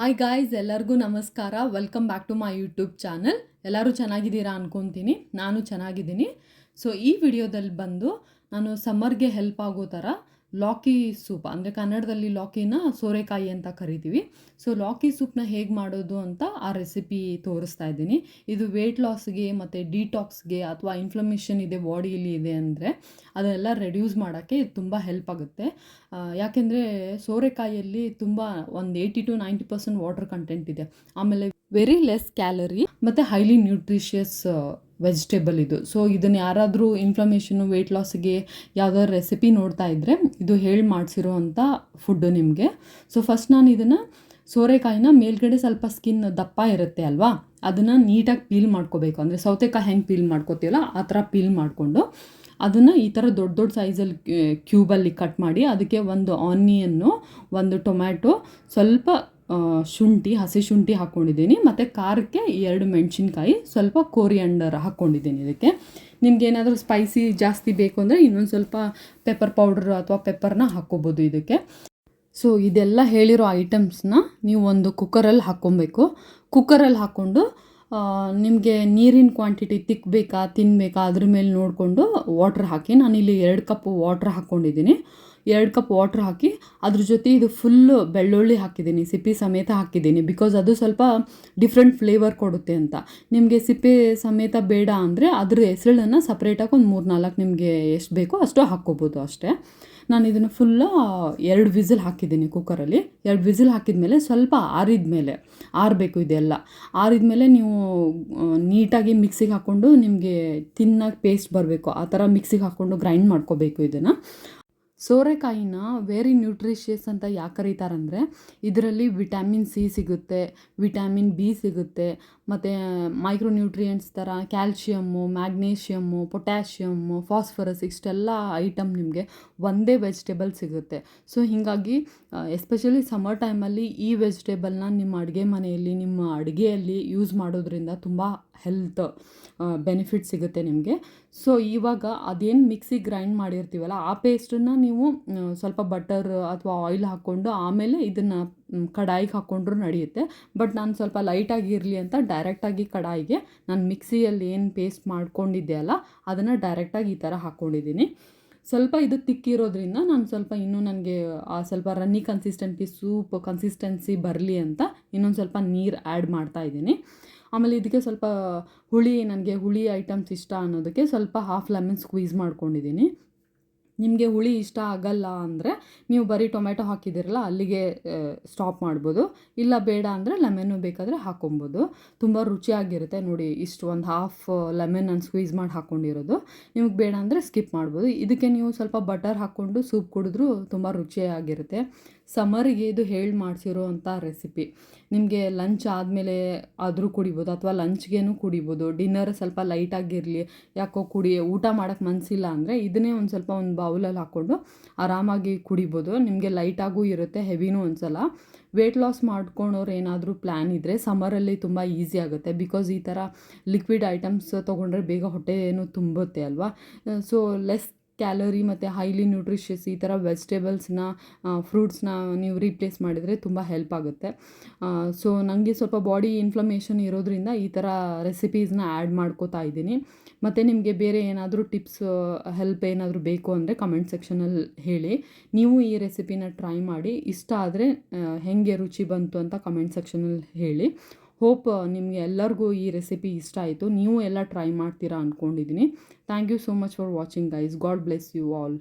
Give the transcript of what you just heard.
Hi guys, ಎಲ್ಲರಿಗೂ ನಮಸ್ಕಾರ. Welcome back to my YouTube channel. ಎಲ್ಲರೂ ಚೆನ್ನಾಗಿದ್ದೀರಾ ಅನ್ಕೊತೀನಿ. ನಾನು ಚೆನ್ನಾಗಿದ್ದೀನಿ. ಸೊ ಈ ವಿಡಿಯೋದಲ್ಲಿ ಬಂದು ನಾನು ಸಮ್ಮರ್ಗೆ ಹೆಲ್ಪ್ ಆಗೋ ಥರ ಲಾಕಿ ಸೂಪ್, ಅಂದರೆ ಕನ್ನಡದಲ್ಲಿ ಲಾಕಿನ ಸೋರೆಕಾಯಿ ಅಂತ ಕರಿತೀವಿ. ಸೊ ಲಾಕಿ ಸೂಪ್ನ ಹೇಗೆ ಮಾಡೋದು ಅಂತ ಆ ರೆಸಿಪಿ ತೋರಿಸ್ತಾ ಇದ್ದೀನಿ. ಇದು ವೆಯ್ಟ್ ಲಾಸ್ಗೆ ಮತ್ತು ಡಿಟಾಕ್ಸ್ಗೆ ಅಥವಾ ಇನ್ಫ್ಲಮೇಷನ್ ಇದೆ ಬಾಡಿಯಲ್ಲಿ ಇದೆ ಅಂದರೆ ಅದನ್ನೆಲ್ಲ ರೆಡ್ಯೂಸ್ ಮಾಡೋಕ್ಕೆ ತುಂಬ ಹೆಲ್ಪ್ ಆಗುತ್ತೆ. ಯಾಕೆಂದರೆ ಸೋರೆಕಾಯಿಯಲ್ಲಿ ತುಂಬ ಒಂದು 80-90% ವಾಟರ್ ಕಂಟೆಂಟ್ ಇದೆ. ಆಮೇಲೆ ವೆರಿ ಲೆಸ್ ಕ್ಯಾಲರಿ ಮತ್ತು ಹೈಲಿ ನ್ಯೂಟ್ರಿಷಿಯಸ್ ವೆಜಿಟೇಬಲ್ ಇದು. ಸೊ ಇದನ್ನು ಯಾರಾದರೂ ಇನ್ಫ್ಲಮೇಷನು ವೆಯ್ಟ್ ಲಾಸಿಗೆ ಯಾವುದಾದ್ರು ರೆಸಿಪಿ ನೋಡ್ತಾ ಇದ್ದರೆ ಇದು ಹೇಳಿ ಮಾಡಿಸಿರೋ ಅಂಥ ಫುಡ್ಡು ನಿಮಗೆ. ಸೊ ಫಸ್ಟ್ ನಾನು ಇದನ್ನು ಸೋರೆಕಾಯಿನ ಮೇಲ್ಗಡೆ ಸ್ವಲ್ಪ ಸ್ಕಿನ್ ದಪ್ಪ ಇರುತ್ತೆ ಅಲ್ವಾ, ಅದನ್ನು ನೀಟಾಗಿ ಪೀಲ್ ಮಾಡ್ಕೋಬೇಕು. ಅಂದರೆ ಸೌತೆಕಾಯಿ ಹೆಂಗೆ ಪೀಲ್ ಮಾಡ್ಕೋತೀವಲ್ಲ ಆ ಥರ ಪೀಲ್ ಮಾಡಿಕೊಂಡು ಅದನ್ನು ಈ ಥರ ದೊಡ್ಡ ದೊಡ್ಡ ಸೈಜಲ್ಲಿ ಕ್ಯೂಬಲ್ಲಿ ಕಟ್ ಮಾಡಿ ಅದಕ್ಕೆ ಒಂದು ಆನಿಯನ್ನು, ಒಂದು ಟೊಮ್ಯಾಟೊ, ಸ್ವಲ್ಪ ಶುಂಠಿ, ಹಸಿ ಶುಂಠಿ ಹಾಕ್ಕೊಂಡಿದ್ದೀನಿ. ಮತ್ತು ಖಾರಕ್ಕೆ 2 ಮೆಣಸಿನ್ಕಾಯಿ, ಸ್ವಲ್ಪ ಕೋರಿಯಾಂಡರ್ ಹಾಕ್ಕೊಂಡಿದ್ದೀನಿ. ಇದಕ್ಕೆ ನಿಮ್ಗೆ ಏನಾದರೂ ಸ್ಪೈಸಿ ಜಾಸ್ತಿ ಬೇಕು ಅಂದರೆ ಇನ್ನೊಂದು ಸ್ವಲ್ಪ ಪೆಪ್ಪರ್ ಪೌಡ್ರ್ ಅಥವಾ ಪೆಪ್ಪರ್ನ ಹಾಕ್ಕೋಬೋದು ಇದಕ್ಕೆ. ಸೊ ಇದೆಲ್ಲ ಹೇಳಿರೋ ಐಟಮ್ಸ್ನ ನೀವು ಒಂದು ಕುಕ್ಕರಲ್ಲಿ ಹಾಕ್ಕೊಬೇಕು. ಕುಕ್ಕರಲ್ಲಿ ಹಾಕ್ಕೊಂಡು ನಿಮಗೆ ನೀರಿನ ಕ್ವಾಂಟಿಟಿ ತಿಕ್ಕಬೇಕಾ ತಿನ್ನಬೇಕಾ ಅದ್ರ ಮೇಲೆ ನೋಡಿಕೊಂಡು ವಾಟ್ರ್ ಹಾಕಿ. ನಾನಿಲ್ಲಿ 2 ಕಪ್ ವಾಟ್ರ್ ಹಾಕ್ಕೊಂಡಿದ್ದೀನಿ. 2 ಕಪ್ ವಾಟ್ರ್ ಹಾಕಿ ಅದ್ರ ಜೊತೆ ಇದು ಫುಲ್ಲು ಬೆಳ್ಳುಳ್ಳಿ ಹಾಕಿದ್ದೀನಿ, ಸಿಪ್ಪೆ ಸಮೇತ ಹಾಕಿದ್ದೀನಿ. ಬಿಕಾಸ್ ಅದು ಸ್ವಲ್ಪ ಡಿಫ್ರೆಂಟ್ ಫ್ಲೇವರ್ ಕೊಡುತ್ತೆ ಅಂತ. ನಿಮಗೆ ಸಿಪ್ಪೆ ಸಮೇತ ಬೇಡ ಅಂದರೆ ಅದ್ರ ಹೆಸಳನ್ನು ಸಪ್ರೇಟಾಗಿ ಒಂದು 3-4 ನಿಮಗೆ ಎಷ್ಟು ಬೇಕೋ ಅಷ್ಟು ಹಾಕ್ಕೋಬೋದು ಅಷ್ಟೇ. ನಾನು ಇದನ್ನು ಫುಲ್ಲ 2 ವಿಸಿಲ್ ಹಾಕಿದ್ದೀನಿ ಕುಕ್ಕರಲ್ಲಿ. 2 ವಿಸಿಲ್ ಹಾಕಿದ ಸ್ವಲ್ಪ ಆರಬೇಕು ಇದೆಲ್ಲ. ಆರಿದ ಮೇಲೆ ನೀವು ನೀಟಾಗಿ ಮಿಕ್ಸಿಗೆ ಹಾಕ್ಕೊಂಡು ನಿಮಗೆ ತಿನ್ನಾಗಿ ಪೇಸ್ಟ್ ಬರಬೇಕು ಆ ಥರ ಮಿಕ್ಸಿಗೆ ಹಾಕ್ಕೊಂಡು ಗ್ರೈಂಡ್ ಮಾಡ್ಕೋಬೇಕು ಇದನ್ನು. ಸೋರೆಕಾಯಿನ ವೆರಿ ನ್ಯೂಟ್ರಿಷಿಯಸ್ ಅಂತ ಯಾಕೆ ಕರೀತಾರಂದರೆ ಇದರಲ್ಲಿ ವಿಟಮಿನ್ ಸಿ ಸಿಗುತ್ತೆ, ವಿಟಮಿನ್ ಬಿ ಸಿಗುತ್ತೆ, ಮತ್ತು ಮೈಕ್ರೋ ನ್ಯೂಟ್ರಿಯೆಂಟ್ಸ್ ಥರ ಕ್ಯಾಲ್ಶಿಯಮ್ಮು, ಮ್ಯಾಗ್ನೇಷಿಯಮ್ಮು, ಪೊಟ್ಯಾಷಿಯಮ್ಮು, ಫಾಸ್ಫರಸ್ ಇಷ್ಟೆಲ್ಲ ಐಟಮ್ ನಿಮಗೆ ಒಂದೇ ವೆಜಿಟೇಬಲ್ ಸಿಗುತ್ತೆ. ಸೊ ಹೀಗಾಗಿ ಎಸ್ಪೆಷಲಿ ಸಮ್ಮರ್ ಟೈಮಲ್ಲಿ ಈ ವೆಜಿಟೇಬಲ್ನ ನಿಮ್ಮ ಅಡುಗೆ ಮನೆಯಲ್ಲಿ, ನಿಮ್ಮ ಅಡುಗೆಯಲ್ಲಿ ಯೂಸ್ ಮಾಡೋದ್ರಿಂದ ತುಂಬ ಹೆಲ್ತ್ ಬೆನಿಫಿಟ್ ಸಿಗುತ್ತೆ ನಿಮಗೆ. ಸೊ ಇವಾಗ ಅದೇನು ಮಿಕ್ಸಿ ಗ್ರೈಂಡ್ ಮಾಡಿರ್ತೀವಲ್ಲ ಆ ಪೇಸ್ಟನ್ನು ನೀವು ಸ್ವಲ್ಪ ಬಟರ್ ಅಥವಾ ಆಯಿಲ್ ಹಾಕ್ಕೊಂಡು ಆಮೇಲೆ ಇದನ್ನು ಕಡಾಯಿಗೆ ಹಾಕ್ಕೊಂಡ್ರೂ ನಡೆಯುತ್ತೆ. ಬಟ್ ನಾನು ಸ್ವಲ್ಪ ಲೈಟಾಗಿರಲಿ ಅಂತ ಡೈರೆಕ್ಟಾಗಿ ಕಡಾಯಿಗೆ ನಾನು ಮಿಕ್ಸಿಯಲ್ಲಿ ಏನು ಪೇಸ್ಟ್ ಮಾಡ್ಕೊಂಡಿದ್ದೆ ಅಲ್ಲ ಅದನ್ನು ಡೈರೆಕ್ಟಾಗಿ ಈ ಥರ ಹಾಕ್ಕೊಂಡಿದ್ದೀನಿ. ಸ್ವಲ್ಪ ಇದು ತಿಕ್ಕಿರೋದ್ರಿಂದ ನಾನು ಸ್ವಲ್ಪ ಇನ್ನೂ ನನಗೆ ಸ್ವಲ್ಪ ರನ್ನಿ ಸೂಪ್ ಕನ್ಸಿಸ್ಟೆನ್ಸಿ ಬರಲಿ ಅಂತ ಇನ್ನೊಂದು ಸ್ವಲ್ಪ ನೀರು ಆ್ಯಡ್ ಮಾಡ್ತಾಯಿದ್ದೀನಿ. ಆಮೇಲೆ ಇದಕ್ಕೆ ಸ್ವಲ್ಪ ನನಗೆ ಹುಳಿ ಐಟಮ್ಸ್ ಇಷ್ಟ ಅನ್ನೋದಕ್ಕೆ ಸ್ವಲ್ಪ ಹಾಫ್ ಲೆಮನ್ ಸ್ಕ್ವೀಸ್ ಮಾಡ್ಕೊಂಡಿದ್ದೀನಿ. ನಿಮಗೆ ಹುಳಿ ಇಷ್ಟ ಆಗಲ್ಲ ಅಂದರೆ ನೀವು ಬರೀ ಟೊಮೆಟೊ ಹಾಕಿದ್ದೀರಲ್ಲ ಅಲ್ಲಿಗೆ ಸ್ಟಾಪ್ ಮಾಡ್ಬೋದು. ಇಲ್ಲ ಬೇಡ ಅಂದರೆ ಲೆಮನ್ನು ಬೇಕಾದರೆ ಹಾಕ್ಕೊಬೋದು. ತುಂಬ ರುಚಿಯಾಗಿರುತ್ತೆ ನೋಡಿ. ಇಷ್ಟು ಒಂದು ಹಾಫ್ ಲೆಮನ್ ನಾನು ಸ್ಕ್ವೀಸ್ ಮಾಡಿ ಹಾಕ್ಕೊಂಡಿರೋದು. ನಿಮಗೆ ಬೇಡ ಅಂದರೆ ಸ್ಕಿಪ್ ಮಾಡ್ಬೋದು. ಇದಕ್ಕೆ ನೀವು ಸ್ವಲ್ಪ ಬಟರ್ ಹಾಕ್ಕೊಂಡು ಸೂಪ್ ಕುಡಿದ್ರೂ ತುಂಬ ರುಚಿಯಾಗಿರುತ್ತೆ. ಸಮರಿಗೆ ಇದು ಹೇಳಿ ಮಾಡಿಸಿರೋ ಅಂಥ ರೆಸಿಪಿ. ನಿಮಗೆ ಲಂಚ್ ಆದಮೇಲೆ ಆದರೂ ಕುಡಿಬೋದು ಅಥವಾ ಲಂಚ್ಗೇನು ಕುಡಿಬೋದು. ಡಿನ್ನರ್ ಸ್ವಲ್ಪ ಲೈಟಾಗಿರಲಿ, ಯಾಕೋ ಊಟ ಮಾಡೋಕ್ಕೆ ಮನಸ್ಸಿಲ್ಲ ಅಂದರೆ ಇದನ್ನೇ ಒಂದು ಬೌಲಲ್ಲಿ ಹಾಕ್ಕೊಂಡು ಆರಾಮಾಗಿ ಕುಡಿಬೋದು. ನಿಮಗೆ ಲೈಟಾಗೂ ಇರುತ್ತೆ, ಹೆವಿನೂ ಅನಿಸಲ್ಲ. ವೆಯ್ಟ್ ಲಾಸ್ ಮಾಡ್ಕೊಳೋರು ಏನಾದರೂ ಪ್ಲ್ಯಾನ್ ಇದ್ದರೆ ಸಮ್ಮರಲ್ಲಿ ತುಂಬ ಈಸಿ ಆಗುತ್ತೆ. ಬಿಕಾಸ್ ಈ ಥರ ಲಿಕ್ವಿಡ್ ಐಟಮ್ಸ್ ತೊಗೊಂಡ್ರೆ ಬೇಗ ಹೊಟ್ಟೆ ಏನು ತುಂಬುತ್ತೆ ಅಲ್ವಾ. ಸೊ ಲೆಸ್ ಕ್ಯಾಲರಿ ಮತ್ತು ಹೈಲಿ ನ್ಯೂಟ್ರಿಷಿಯಸ್ ಈ ಥರ ವೆಜಿಟೇಬಲ್ಸ್ನ, ಫ್ರೂಟ್ಸ್ನ ನೀವು ರೀಪ್ಲೇಸ್ ಮಾಡಿದರೆ ತುಂಬ ಹೆಲ್ಪ್ ಆಗುತ್ತೆ. ಸೊ ನನಗೆ ಸ್ವಲ್ಪ ಬಾಡಿ ಇನ್ಫ್ಲಮೇಷನ್ ಇರೋದ್ರಿಂದ ಈ ಥರ ರೆಸಿಪೀಸ್ನ ಆ್ಯಡ್ ಮಾಡ್ಕೋತಾ ಇದ್ದೀನಿ. ಮತ್ತು ನಿಮಗೆ ಬೇರೆ ಏನಾದರೂ ಟಿಪ್ಸ್, ಹೆಲ್ಪ್ ಏನಾದರೂ ಬೇಕು ಅಂದರೆ ಕಮೆಂಟ್ ಸೆಕ್ಷನಲ್ಲಿ ಹೇಳಿ. ನೀವು ಈ ರೆಸಿಪಿನ ಟ್ರೈ ಮಾಡಿ, ಇಷ್ಟ ಆದರೆ ಹೇಗೆ ರುಚಿ ಬಂತು ಅಂತ ಕಮೆಂಟ್ ಸೆಕ್ಷನಲ್ಲಿ ಹೇಳಿ. ಹೋಪ್ ನಿಮಗೆ ಎಲ್ಲರಿಗೂ ಈ ರೆಸಿಪಿ ಇಷ್ಟ ಆಯಿತು. ನೀವು ಎಲ್ಲ ಟ್ರೈ ಮಾಡ್ತೀರಾ ಅಂದ್ಕೊಂಡಿದ್ದೀನಿ. Thank you so much for watching guys. God bless you all.